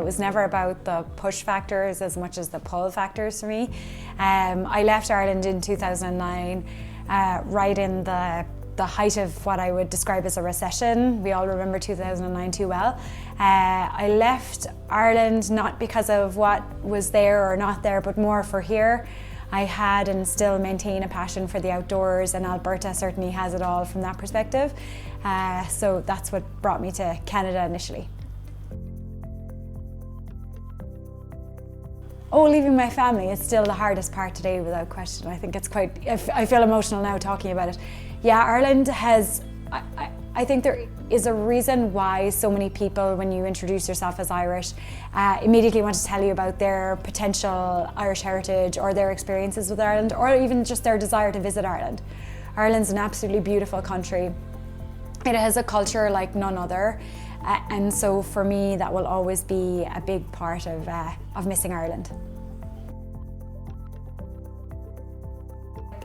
was never about the push factors as much as the pull factors for me. I left Ireland in 2009, right in the height of what I would describe as a recession. We all remember 2009 too well. I left Ireland not because of what was there or not there, but more for here. I had and still maintain a passion for the outdoors, and Alberta certainly has it all from that perspective. So that's what brought me to Canada initially. Oh, leaving my family is still the hardest part today, without question. I think it's quite, I feel emotional now talking about it. Yeah, Ireland has, I think there is a reason why so many people, when you introduce yourself as Irish, immediately want to tell you about their potential Irish heritage or their experiences with Ireland, or even just their desire to visit Ireland. Ireland's an absolutely beautiful country. It has a culture like none other, and so for me that will always be a big part of missing Ireland.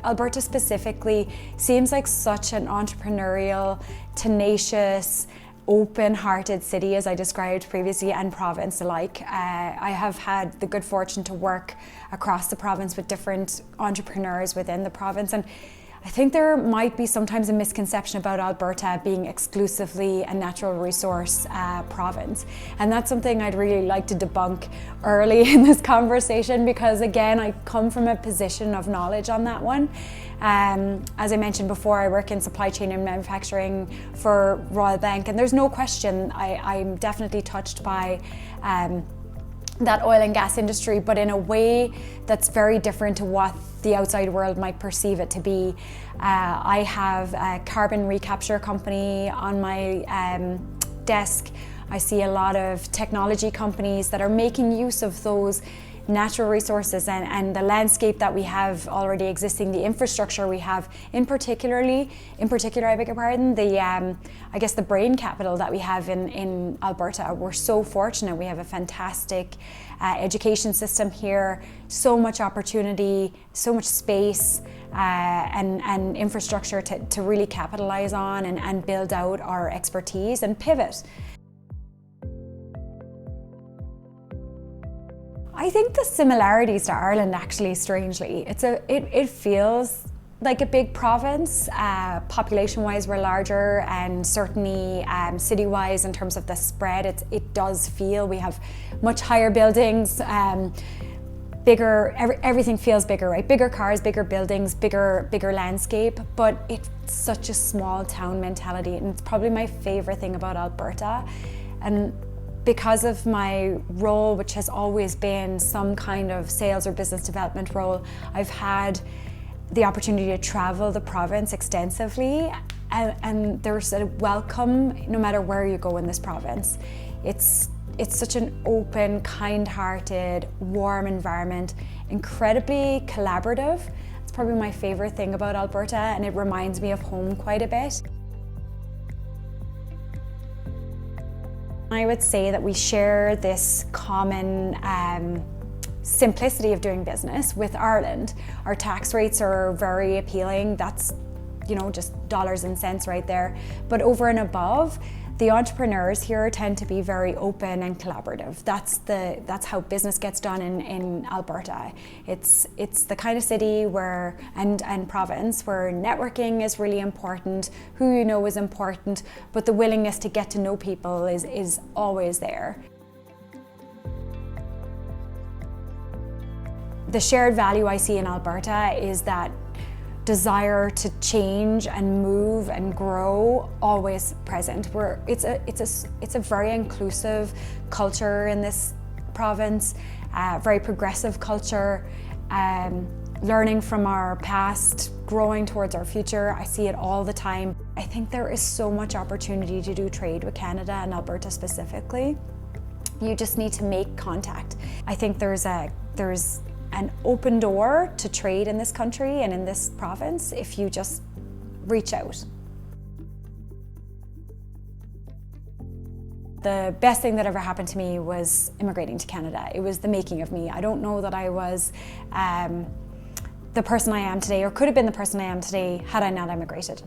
Alberta specifically seems like such an entrepreneurial, tenacious, open-hearted city, as I described previously, and province alike. I have had the good fortune to work across the province with different entrepreneurs within the province, and I think there might be sometimes a misconception about Alberta being exclusively a natural resource province. And that's something I'd really like to debunk early in this conversation, because again, I come from a position of knowledge on that one. As I mentioned before, I work in supply chain and manufacturing for Royal Bank, and there's no question I'm definitely touched by that oil and gas industry, but in a way that's very different to what the outside world might perceive it to be. I have a carbon recapture company on my desk. I see a lot of technology companies that are making use of those natural resources and the landscape that we have already existing, the infrastructure we have, in particular, I beg your pardon, I guess the brain capital that we have in Alberta. We're so fortunate. We have a fantastic education system here, so much opportunity, so much space and infrastructure to really capitalize on and build out our expertise and pivot. I think the similarities to Ireland, actually, strangely, it feels like a big province. Population-wise, we're larger, and certainly city-wise, in terms of the spread, it does feel we have much higher buildings, bigger. Everything feels bigger, right? Bigger cars, bigger buildings, bigger landscape. But it's such a small town mentality, and it's probably my favorite thing about Alberta. And because of my role, which has always been some kind of sales or business development role, I've had the opportunity to travel the province extensively, and there's a welcome no matter where you go in this province. It's such an open, kind-hearted, warm environment, incredibly collaborative. It's probably my favorite thing about Alberta, and it reminds me of home quite a bit. I would say that we share this common simplicity of doing business with Ireland. Our tax rates are very appealing. That's, just dollars and cents right there. But over and above, the entrepreneurs here tend to be very open and collaborative. That's how business gets done in Alberta. It's the kind of city where and province where networking is really important, who you know is important, but the willingness to get to know people is always there. The shared value I see in Alberta is that desire to change and move and grow, always present. It's a very inclusive culture in this province, very progressive culture, learning from our past, growing towards our future. I see it all the time. I think there is so much opportunity to do trade with Canada and Alberta specifically. You just need to make contact. I think there's an open door to trade in this country and in this province if you just reach out. The best thing that ever happened to me was immigrating to Canada. It was the making of me. I don't know that I was the person I am today, or could have been the person I am today, had I not emigrated.